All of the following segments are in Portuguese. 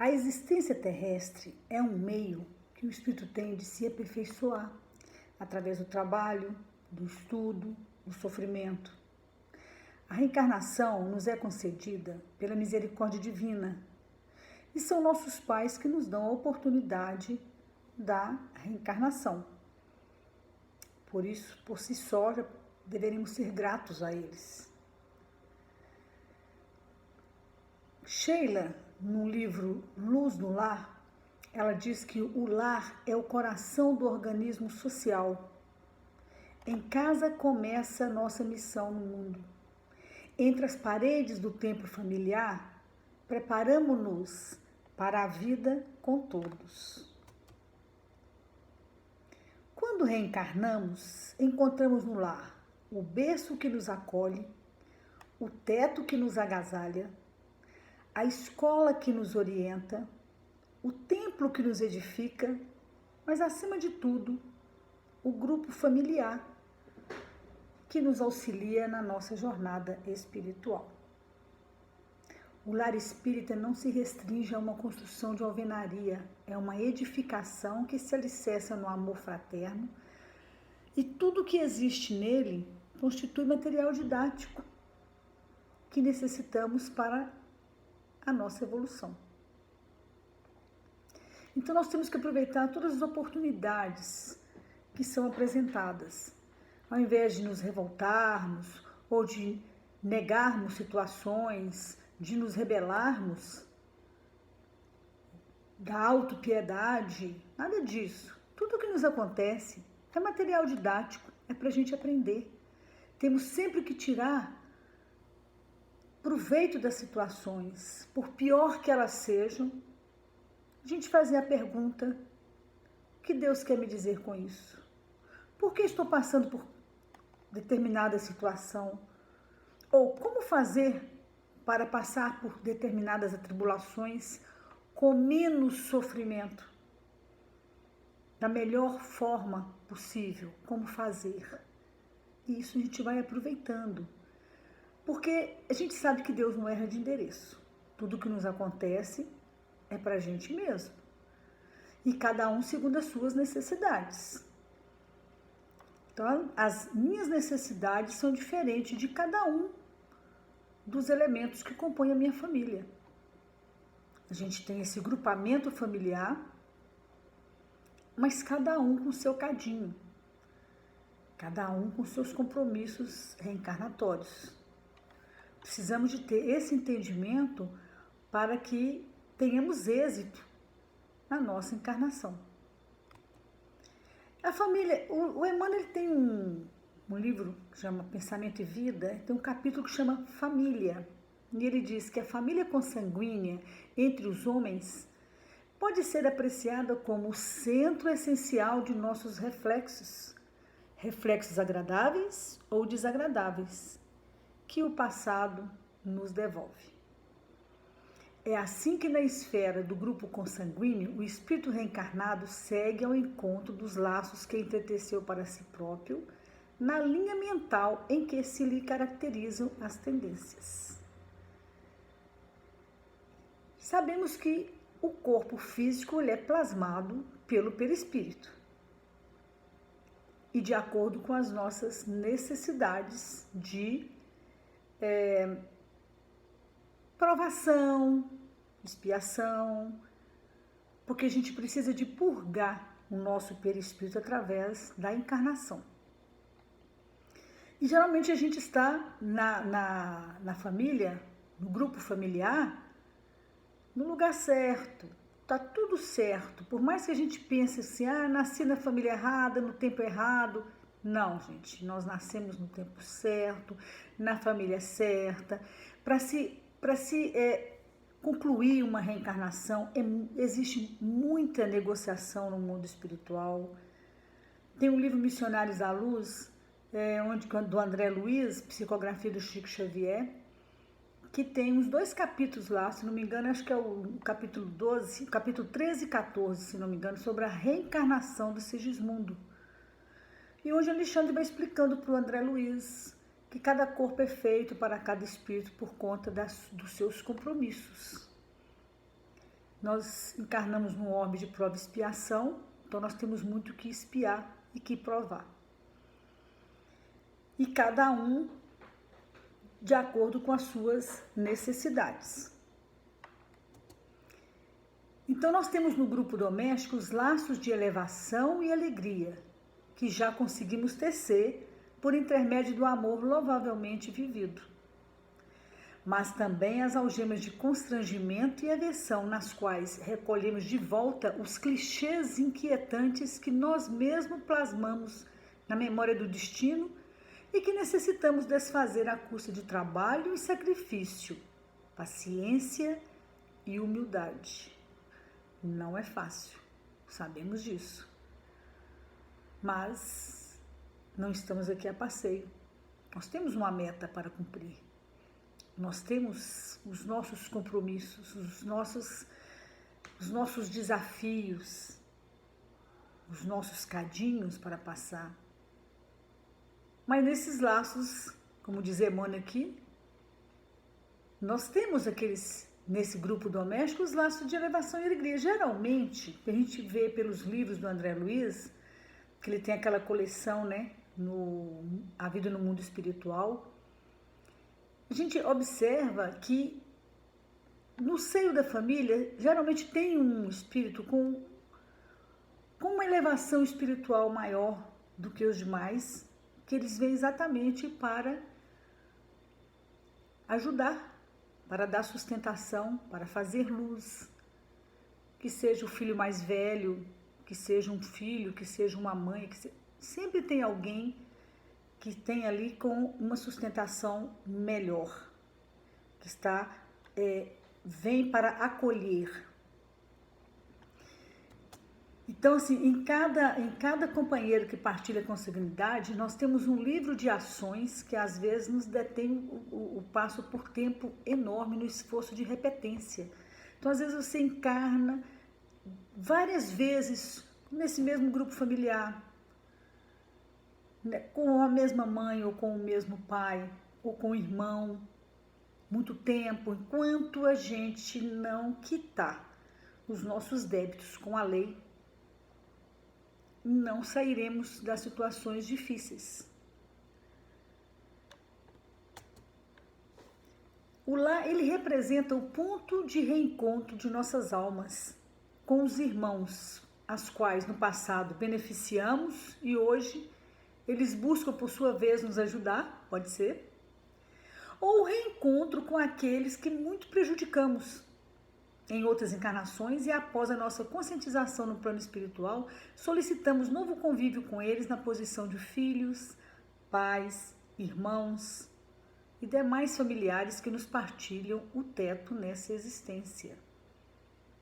A existência terrestre é um meio que o espírito tem de se aperfeiçoar através do trabalho, do estudo, do sofrimento. A reencarnação nos é concedida pela misericórdia divina e são nossos pais que nos dão a oportunidade da reencarnação. Por isso, por si só, deveríamos ser gratos a eles. Sheila, no livro Luz no Lar, ela diz que o lar é o coração do organismo social. Em casa começa a nossa missão no mundo. Entre as paredes do templo familiar, preparamo-nos para a vida com todos. Quando reencarnamos, encontramos no lar o berço que nos acolhe, o teto que nos agasalha, a escola que nos orienta, o templo que nos edifica, mas acima de tudo, o grupo familiar que nos auxilia na nossa jornada espiritual. O lar espírita não se restringe a uma construção de alvenaria, é uma edificação que se alicerça no amor fraterno e tudo que existe nele constitui material didático que necessitamos para a nossa evolução. Então nós temos que aproveitar todas as oportunidades que são apresentadas, ao invés de nos revoltarmos ou de negarmos situações, de nos rebelarmos, da autopiedade, nada disso. Tudo o que nos acontece é material didático, é para a gente aprender. Temos sempre que tirar proveito das situações, por pior que elas sejam, a gente fazer a pergunta: o que Deus quer me dizer com isso? Por que estou passando por determinada situação? Ou como fazer para passar por determinadas atribulações com menos sofrimento? Da melhor forma possível, como fazer? E isso a gente vai aproveitando. Porque a gente sabe que Deus não erra de endereço. Tudo que nos acontece é para a gente mesmo. E cada um segundo as suas necessidades. Então, as minhas necessidades são diferentes de cada um dos elementos que compõem a minha família. A gente tem esse grupamento familiar, mas cada um com seu cadinho. Cada um com seus compromissos reencarnatórios. Precisamos de ter esse entendimento para que tenhamos êxito na nossa encarnação. A família, o Emmanuel ele tem um livro que chama Pensamento e Vida, tem um capítulo que chama Família. E ele diz que a família consanguínea entre os homens pode ser apreciada como o centro essencial de nossos reflexos, reflexos agradáveis ou desagradáveis, que o passado nos devolve. É assim que na esfera do grupo consanguíneo, o espírito reencarnado segue ao encontro dos laços que entreteceu para si próprio, na linha mental em que se lhe caracterizam as tendências. Sabemos que o corpo físico ele é plasmado pelo perispírito e de acordo com as nossas necessidades de provação, expiação, porque a gente precisa de purgar o nosso perispírito através da encarnação. E geralmente a gente está na família, no grupo familiar, no lugar certo, está tudo certo. Por mais que a gente pense assim, nasci na família errada, no tempo errado. Não, gente, nós nascemos no tempo certo, na família certa. Para se concluir uma reencarnação, existe muita negociação no mundo espiritual. Tem um livro Missionários à Luz, do André Luiz, Psicografia do Chico Xavier, que tem uns 2 capítulos lá, se não me engano, acho que é o capítulo 12, capítulo 13 e 14, se não me engano, sobre a reencarnação do Sigismundo. E hoje o Alexandre vai explicando para o André Luiz que cada corpo é feito para cada espírito por conta dos seus compromissos. nós encarnamos num orbe de prova e expiação, então nós temos muito que expiar e que provar. E cada um de acordo com as suas necessidades. Então nós temos no grupo doméstico os laços de elevação e alegria, que já conseguimos tecer por intermédio do amor louvavelmente vivido. Mas também as algemas de constrangimento e aversão, nas quais recolhemos de volta os clichês inquietantes que nós mesmos plasmamos na memória do destino e que necessitamos desfazer à custa de trabalho e sacrifício, paciência e humildade. Não é fácil, sabemos disso. Mas não estamos aqui a passeio. Nós temos uma meta para cumprir. Nós temos os nossos compromissos, os nossos desafios, os nossos cadinhos para passar. Mas nesses laços, como diz Emmanuel aqui, nós temos nesse grupo doméstico, os laços de elevação e alegria. Geralmente, a gente vê pelos livros do André Luiz, que ele tem aquela coleção, né, A Vida no Mundo Espiritual, a gente observa que no seio da família, geralmente tem um espírito com uma elevação espiritual maior do que os demais, que eles vêm exatamente para ajudar, para dar sustentação, para fazer luz, que seja o filho mais velho, que seja um filho, que seja uma mãe, sempre tem alguém que tem ali com uma sustentação melhor, que vem para acolher. Então, assim, em cada companheiro que partilha consanguinidade, nós temos um livro de ações que às vezes nos detém o passo por tempo enorme no esforço de repetência. Então, às vezes você encarna várias vezes nesse mesmo grupo familiar, né, com a mesma mãe ou com o mesmo pai ou com o irmão, muito tempo, enquanto a gente não quitar os nossos débitos com a lei, não sairemos das situações difíceis. O lar, ele representa o ponto de reencontro de nossas almas com os irmãos, as quais no passado beneficiamos e hoje eles buscam por sua vez nos ajudar, pode ser, ou o reencontro com aqueles que muito prejudicamos em outras encarnações e após a nossa conscientização no plano espiritual, solicitamos novo convívio com eles na posição de filhos, pais, irmãos e demais familiares que nos partilham o teto nessa existência.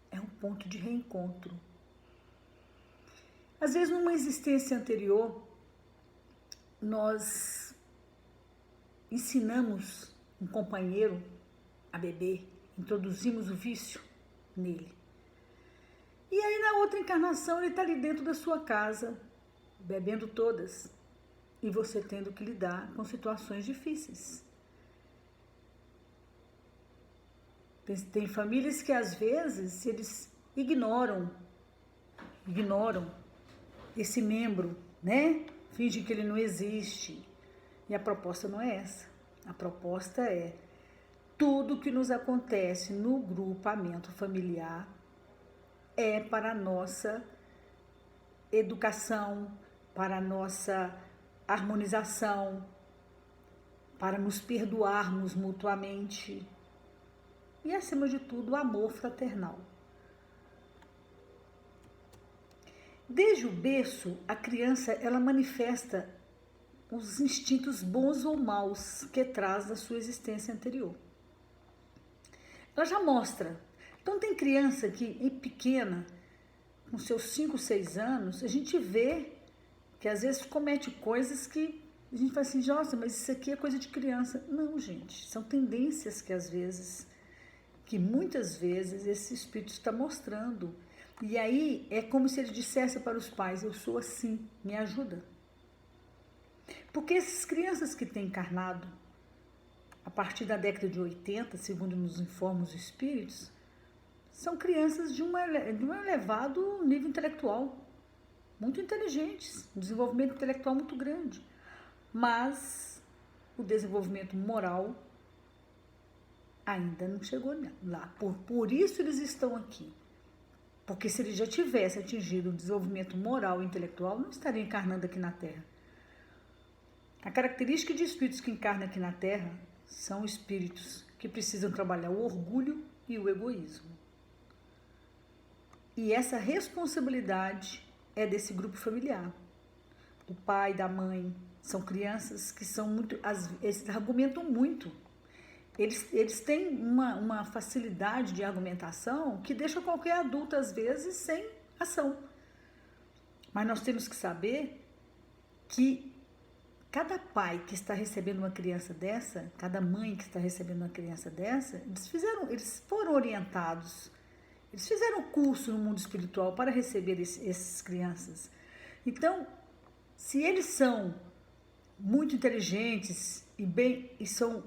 É um ponto de reencontro. Às vezes, numa existência anterior, nós ensinamos um companheiro a beber, introduzimos o vício nele. E aí, na outra encarnação, ele está ali dentro da sua casa, bebendo todas, e você tendo que lidar com situações difíceis. Tem famílias que, às vezes, eles ignoram esse membro, né? Fingem que ele não existe. E a proposta não é essa. A proposta é tudo que nos acontece no grupamento familiar é para a nossa educação, para a nossa harmonização, para nos perdoarmos mutuamente e, acima de tudo, o amor fraternal. Desde o berço, a criança ela manifesta os instintos bons ou maus que traz da sua existência anterior. Ela já mostra. Então, tem criança que, pequena, com seus 5, 6 anos, a gente vê que às vezes comete coisas que a gente fala assim, nossa, mas isso aqui é coisa de criança. Não, gente, são tendências que muitas vezes esse espírito está mostrando. E aí é como se ele dissesse para os pais, eu sou assim, me ajuda. Porque essas crianças que têm encarnado, a partir da década de 80, segundo nos informam os espíritos, são crianças de um elevado nível intelectual, muito inteligentes, um desenvolvimento intelectual muito grande, mas o desenvolvimento moral ainda não chegou lá. Por isso eles estão aqui. Porque se ele já tivesse atingido o desenvolvimento moral e intelectual, não estaria encarnando aqui na Terra. A característica de espíritos que encarnam aqui na Terra são espíritos que precisam trabalhar o orgulho e o egoísmo. E essa responsabilidade é desse grupo familiar. O pai, da mãe, são crianças que são muito, eles argumentam muito. Eles têm uma facilidade de argumentação que deixa qualquer adulto, às vezes, sem ação. Mas nós temos que saber que cada pai que está recebendo uma criança dessa, cada mãe que está recebendo uma criança dessa, eles foram orientados, eles fizeram curso no mundo espiritual para receber essas crianças. Então, se eles são muito inteligentes e são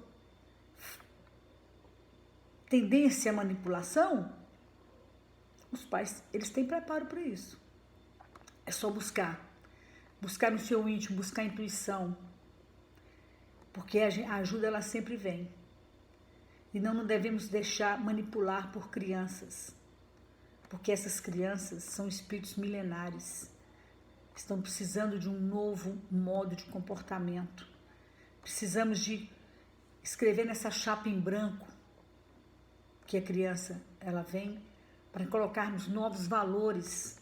tendência à manipulação, os pais, eles têm preparo para isso. É só buscar no seu íntimo, buscar a intuição, porque a ajuda ela sempre vem. E não devemos deixar manipular por crianças, porque essas crianças são espíritos milenares, que estão precisando de um novo modo de comportamento. Precisamos de escrever nessa chapa em branco que a criança ela vem para colocarmos novos valores.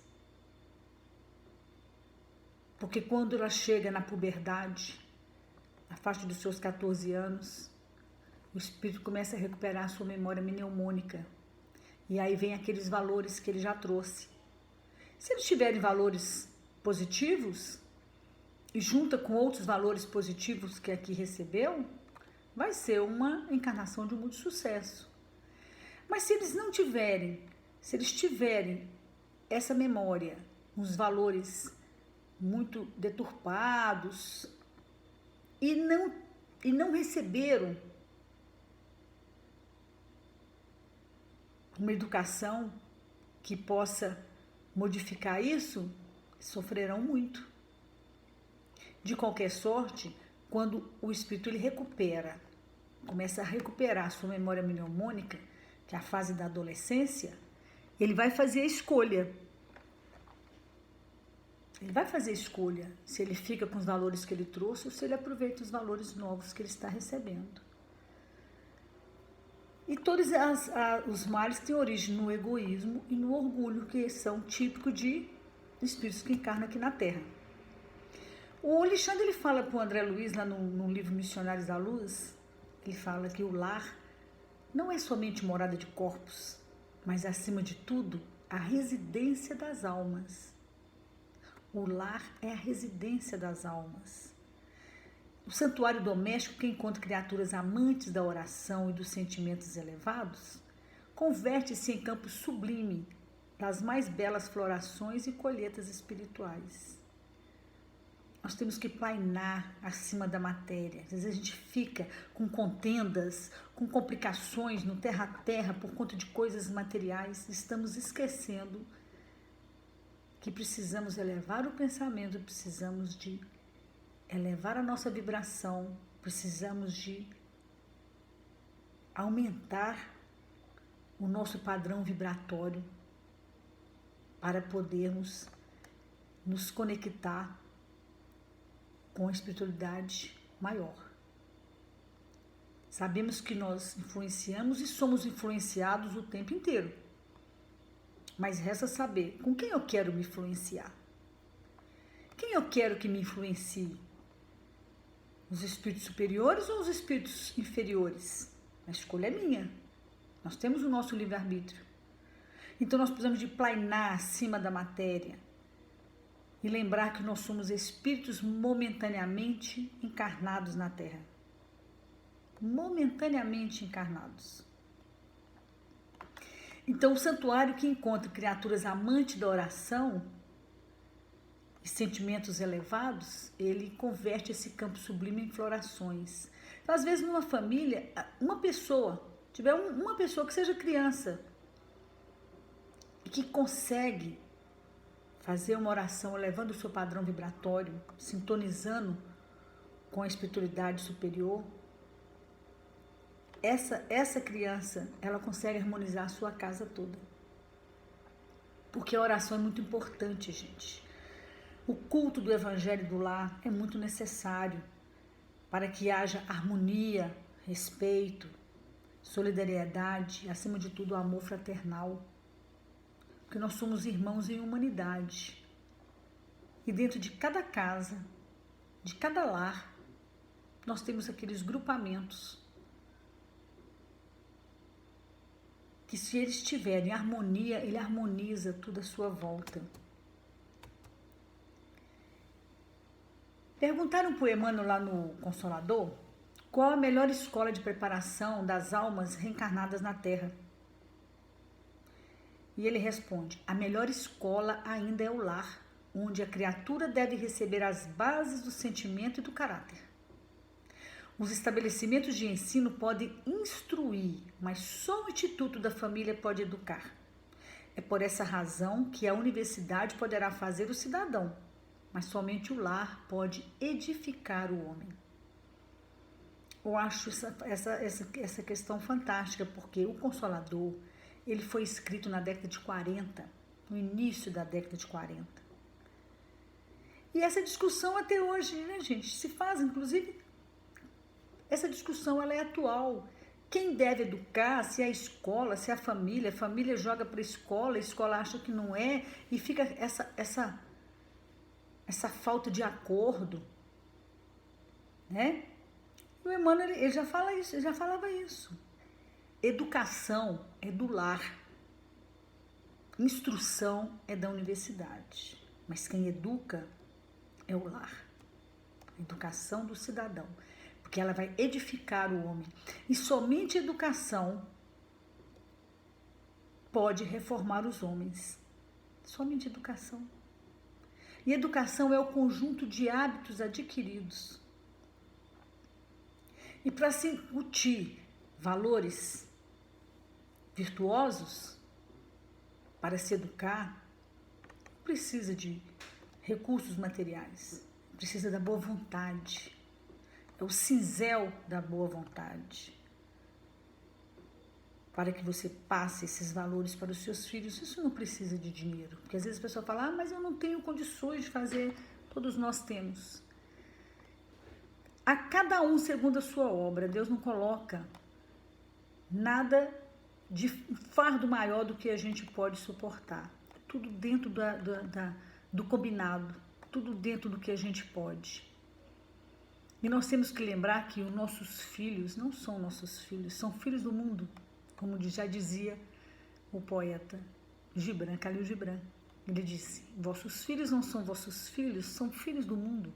Porque quando ela chega na puberdade, na faixa dos seus 14 anos, o espírito começa a recuperar a sua memória mnemônica. E aí vem aqueles valores que ele já trouxe. Se eles tiverem valores positivos e junta com outros valores positivos que aqui recebeu, vai ser uma encarnação de muito sucesso. Mas se eles não tiverem, se eles tiverem essa memória, uns valores muito deturpados e não receberam uma educação que possa modificar isso, sofrerão muito. De qualquer sorte, quando o espírito ele começa a recuperar a sua memória mnemônica, que é a fase da adolescência, ele vai fazer a escolha. Ele vai fazer a escolha se ele fica com os valores que ele trouxe ou se ele aproveita os valores novos que ele está recebendo. E todos os males têm origem no egoísmo e no orgulho, que são típicos de espíritos que encarnam aqui na Terra. O Alexandre ele fala para o André Luiz, lá no livro Missionários da Luz, ele fala que o lar não é somente morada de corpos, mas, acima de tudo, a residência das almas. O lar é a residência das almas. O santuário doméstico, que encontra criaturas amantes da oração e dos sentimentos elevados, converte-se em campo sublime das mais belas florações e colheitas espirituais. Nós temos que plainar acima da matéria. Às vezes a gente fica com contendas, com complicações no terra a terra por conta de coisas materiais. Estamos esquecendo que precisamos elevar o pensamento, precisamos de elevar a nossa vibração, precisamos de aumentar o nosso padrão vibratório para podermos nos conectar com a espiritualidade maior. Sabemos que nós influenciamos e somos influenciados o tempo inteiro. Mas resta saber com quem eu quero me influenciar. Quem eu quero que me influencie? Os espíritos superiores ou os espíritos inferiores? A escolha é minha. Nós temos o nosso livre-arbítrio. Então nós precisamos de plainar acima da matéria e lembrar que nós somos espíritos momentaneamente encarnados na Terra. Momentaneamente encarnados. Então, o santuário que encontra criaturas amantes da oração e sentimentos elevados, ele converte esse campo sublime em florações. Então, às vezes, numa família, uma pessoa que seja criança, que consegue fazer uma oração elevando o seu padrão vibratório, sintonizando com a espiritualidade superior, essa criança, ela consegue harmonizar a sua casa toda. Porque a oração é muito importante, gente. O culto do evangelho do lar é muito necessário para que haja harmonia, respeito, solidariedade, acima de tudo, amor fraternal. Porque nós somos irmãos em humanidade. E dentro de cada casa, de cada lar, nós temos aqueles grupamentos que, se eles estiverem em harmonia, ele harmoniza tudo à sua volta. Perguntaram para o Emmanuel lá no Consolador qual a melhor escola de preparação das almas reencarnadas na Terra. E ele responde: a melhor escola ainda é o lar, onde a criatura deve receber as bases do sentimento e do caráter. Os estabelecimentos de ensino podem instruir, mas só o Instituto da Família pode educar. É por essa razão que a universidade poderá fazer o cidadão, mas somente o lar pode edificar o homem. Eu acho essa questão fantástica, porque o Consolador, ele foi escrito na década de 40, no início da década de 40. E essa discussão até hoje, né, gente, se faz, inclusive, essa discussão ela é atual. Quem deve educar, se é a escola, se é a família joga para a escola acha que não é, e fica essa falta de acordo, né? O Emmanuel, ele já falava isso. Educação é do lar, instrução é da universidade, mas quem educa é o lar, a educação do cidadão, porque ela vai edificar o homem, e somente a educação pode reformar os homens, somente educação. E educação é o conjunto de hábitos adquiridos. E para se incutir valores virtuosos, para se educar, precisa de recursos materiais, precisa da boa vontade. É o cinzel da boa vontade. Para que você passe esses valores para os seus filhos, isso não precisa de dinheiro. Porque às vezes a pessoa fala, mas eu não tenho condições de fazer. Todos nós temos. A cada um segundo a sua obra. Deus não coloca nada de fardo maior do que a gente pode suportar. Tudo dentro do combinado. Tudo dentro do que a gente pode. E nós temos que lembrar que os nossos filhos não são nossos filhos, são filhos do mundo, como já dizia o poeta Gibran, Khalil Gibran. Ele disse, vossos filhos não são vossos filhos, são filhos do mundo.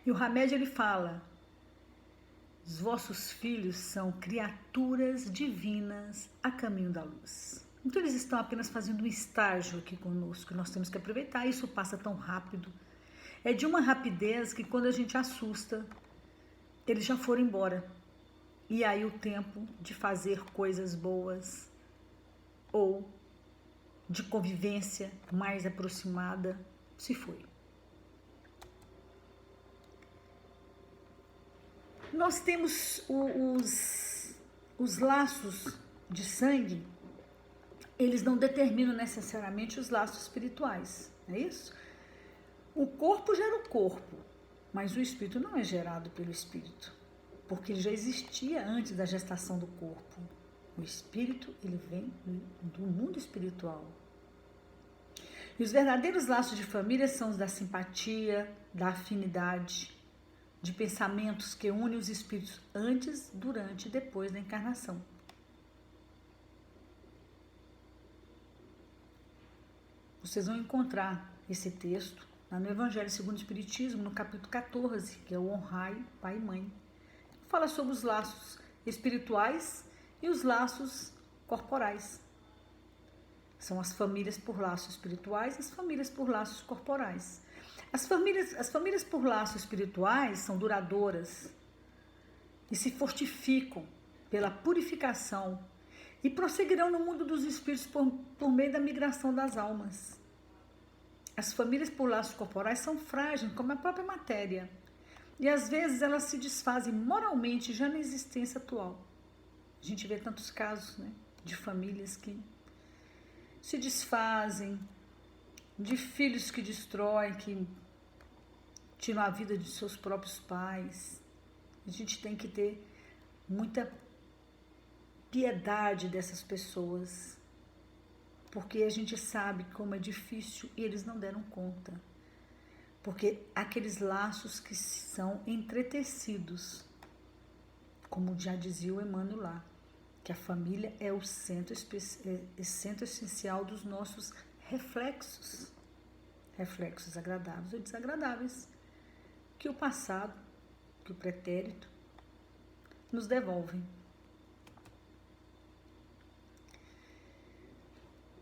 E o Hamed, ele fala, os vossos filhos são criaturas divinas a caminho da luz. Então eles estão apenas fazendo um estágio aqui conosco, nós temos que aproveitar, isso passa tão rápido. É de uma rapidez que quando a gente assusta, eles já foram embora. E aí o tempo de fazer coisas boas ou de convivência mais aproximada se foi. Nós temos os laços de sangue, eles não determinam necessariamente os laços espirituais, não é isso? O corpo gera o corpo, mas o espírito não é gerado pelo espírito, porque ele já existia antes da gestação do corpo. O espírito, ele vem do mundo espiritual. E os verdadeiros laços de família são os da simpatia, da afinidade, de pensamentos que unem os espíritos antes, durante e depois da encarnação. Vocês vão encontrar esse texto lá no Evangelho segundo o Espiritismo, no capítulo 14, que é o honrai pai e mãe. Fala sobre os laços espirituais e os laços corporais. São as famílias por laços espirituais e as famílias por laços corporais. As famílias por laços espirituais são duradouras e se fortificam pela purificação e prosseguirão no mundo dos espíritos por meio da migração das almas. As famílias por laços corporais são frágeis, como a própria matéria, e às vezes elas se desfazem moralmente já na existência atual. A gente vê tantos casos, né, de famílias que se desfazem, de filhos que destroem, que tiram a vida de seus próprios pais. A gente tem que ter muita piedade dessas pessoas, porque a gente sabe como é difícil e eles não deram conta. Porque aqueles laços que são entretecidos, como já dizia o Emmanuel lá, que a família é o centro essencial dos nossos reflexos agradáveis ou desagradáveis, que o passado, que o pretérito nos devolvem.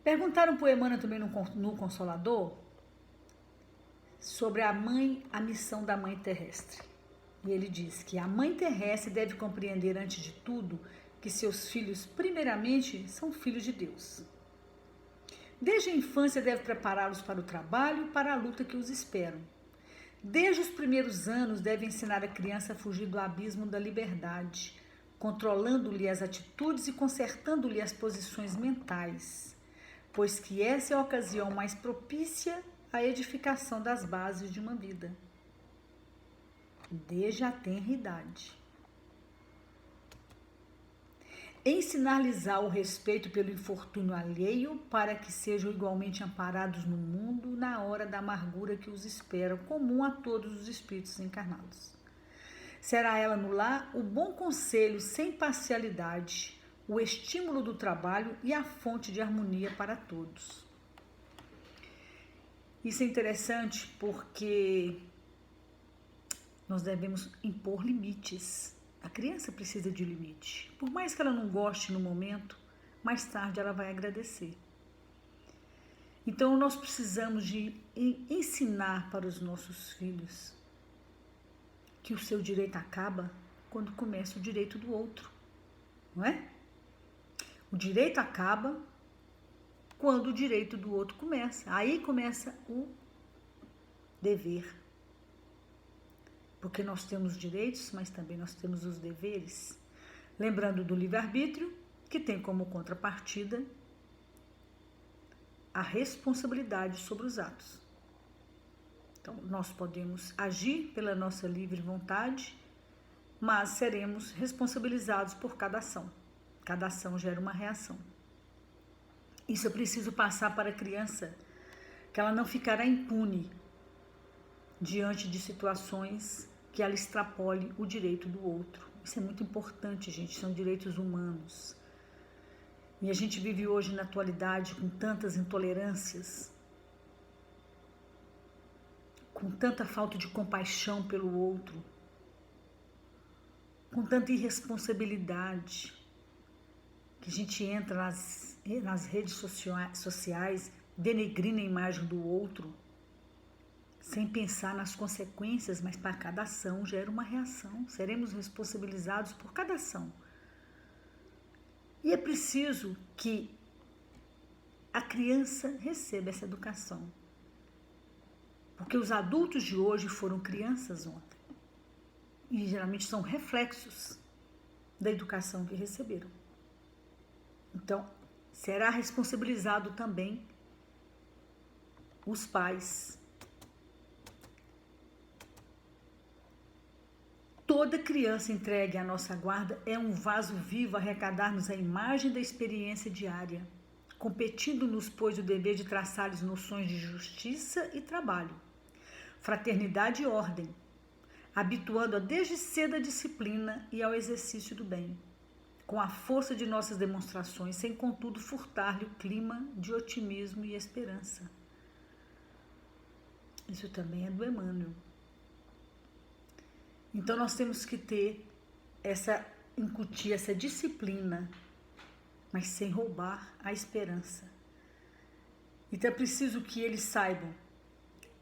Perguntaram para o Emmanuel também no Consolador sobre a missão da mãe terrestre. E ele diz que a mãe terrestre deve compreender antes de tudo que seus filhos, primeiramente, são filhos de Deus. Desde a infância deve prepará-los para o trabalho e para a luta que os esperam. Desde os primeiros anos deve ensinar a criança a fugir do abismo da liberdade, controlando-lhe as atitudes e consertando-lhe as posições mentais, pois que essa é a ocasião mais propícia à edificação das bases de uma vida, desde a tenra idade. Ensinar-lhes o respeito pelo infortúnio alheio, para que sejam igualmente amparados no mundo na hora da amargura que os espera, comum a todos os espíritos encarnados. Será ela no lar o bom conselho sem parcialidade, o estímulo do trabalho e a fonte de harmonia para todos. Isso é interessante porque nós devemos impor limites. A criança precisa de limite. Por mais que ela não goste no momento, mais tarde ela vai agradecer. Então nós precisamos de ensinar para os nossos filhos que o seu direito acaba quando começa o direito do outro, não é? O direito acaba quando o direito do outro começa. Aí começa o dever. Porque nós temos direitos, mas também nós temos os deveres. Lembrando do livre-arbítrio, que tem como contrapartida a responsabilidade sobre os atos. Então, nós podemos agir pela nossa livre vontade, mas seremos responsabilizados por cada ação. Cada ação gera uma reação. Isso é preciso passar para a criança, que ela não ficará impune diante de situações que ela extrapole o direito do outro. Isso é muito importante, gente, são direitos humanos. E a gente vive hoje na atualidade com tantas intolerâncias, com tanta falta de compaixão pelo outro, com tanta irresponsabilidade, que a gente entra nas redes sociais denegrindo a imagem do outro, sem pensar nas consequências, mas para cada ação gera uma reação. Seremos responsabilizados por cada ação. E é preciso que a criança receba essa educação. Porque os adultos de hoje foram crianças ontem. E geralmente são reflexos da educação que receberam. Então, será responsabilizado também os pais. Toda criança entregue à nossa guarda é um vaso vivo a arrecadar-nos a imagem da experiência diária, competindo-nos, pois, o dever de traçar-lhes noções de justiça e trabalho, fraternidade e ordem, habituando-a desde cedo à disciplina e ao exercício do bem, com a força de nossas demonstrações, sem, contudo, furtar-lhe o clima de otimismo e esperança. Isso também é do Emmanuel. Então, nós temos que incutir essa disciplina, mas sem roubar a esperança. Então, é preciso que eles saibam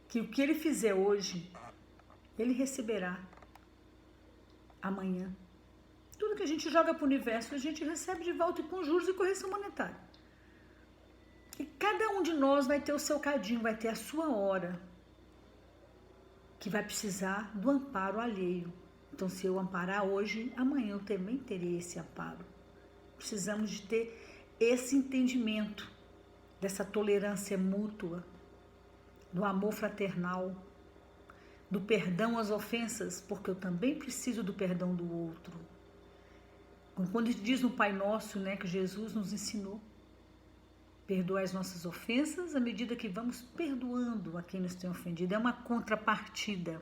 que o que ele fizer hoje, ele receberá amanhã. Tudo que a gente joga para o universo, a gente recebe de volta e com juros e correção monetária. E cada um de nós vai ter o seu cadinho, vai ter a sua hora, que vai precisar do amparo alheio. Então, se eu amparar hoje, amanhã eu também terei esse amparo. Precisamos de ter esse entendimento, dessa tolerância mútua, do amor fraternal, do perdão às ofensas, porque eu também preciso do perdão do outro. Quando diz no Pai Nosso, né, que Jesus nos ensinou, perdoar as nossas ofensas à medida que vamos perdoando a quem nos tem ofendido. É uma contrapartida.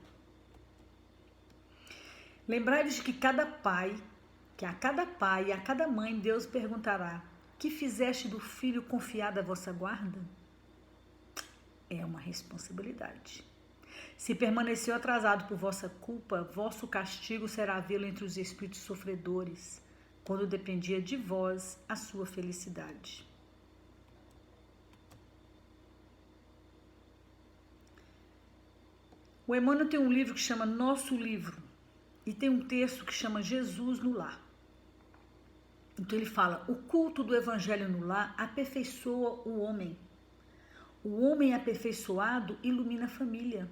Lembrai-vos de que a cada pai e a cada mãe Deus perguntará: que fizeste do filho confiado à vossa guarda? É uma responsabilidade. Se permaneceu atrasado por vossa culpa, vosso castigo será vê-lo entre os espíritos sofredores, quando dependia de vós a sua felicidade. O Emmanuel tem um livro que chama Nosso Livro e tem um texto que chama Jesus no Lar. Então ele fala: o culto do evangelho no lar aperfeiçoa o homem. O homem aperfeiçoado ilumina a família.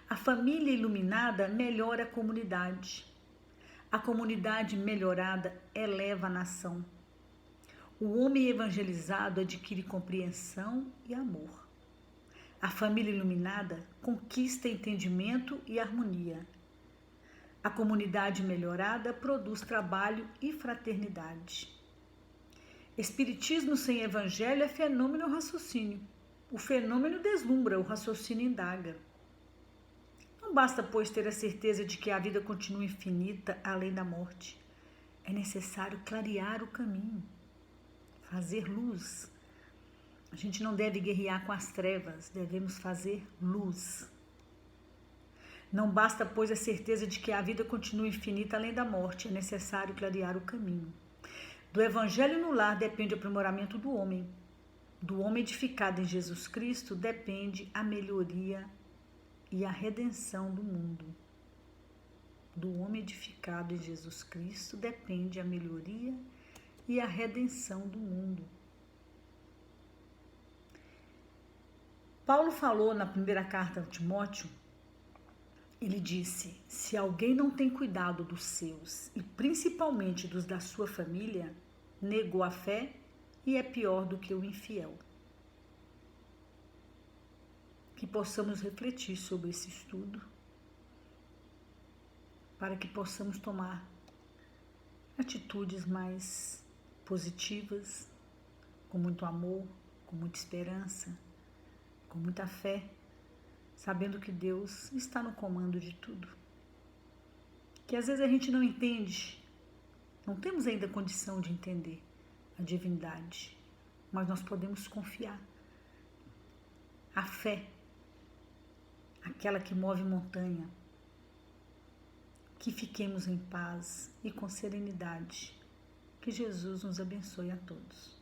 A família iluminada melhora a comunidade. A comunidade melhorada eleva a nação. O homem evangelizado adquire compreensão e amor. A família iluminada conquista entendimento e harmonia. A comunidade melhorada produz trabalho e fraternidade. Espiritismo sem evangelho é fenômeno ou raciocínio. O fenômeno deslumbra, o raciocínio indaga. Não basta, pois, ter a certeza de que a vida continua infinita além da morte. É necessário clarear o caminho, fazer luz. A gente não deve guerrear com as trevas, devemos fazer luz. Não basta, pois, a certeza de que a vida continua infinita além da morte, é necessário clarear o caminho. Do evangelho no lar depende o aprimoramento do homem. Do homem edificado em Jesus Cristo depende a melhoria e a redenção do mundo. Do homem edificado em Jesus Cristo depende a melhoria e a redenção do mundo. Paulo falou na primeira carta a Timóteo, ele disse: se alguém não tem cuidado dos seus, e principalmente dos da sua família, negou a fé e é pior do que o infiel. Que possamos refletir sobre esse estudo, para que possamos tomar atitudes mais positivas, com muito amor, com muita esperança, com muita fé, sabendo que Deus está no comando de tudo. Que às vezes a gente não entende, não temos ainda condição de entender a divindade, mas nós podemos confiar. A fé, aquela que move montanha, que fiquemos em paz e com serenidade. Que Jesus nos abençoe a todos.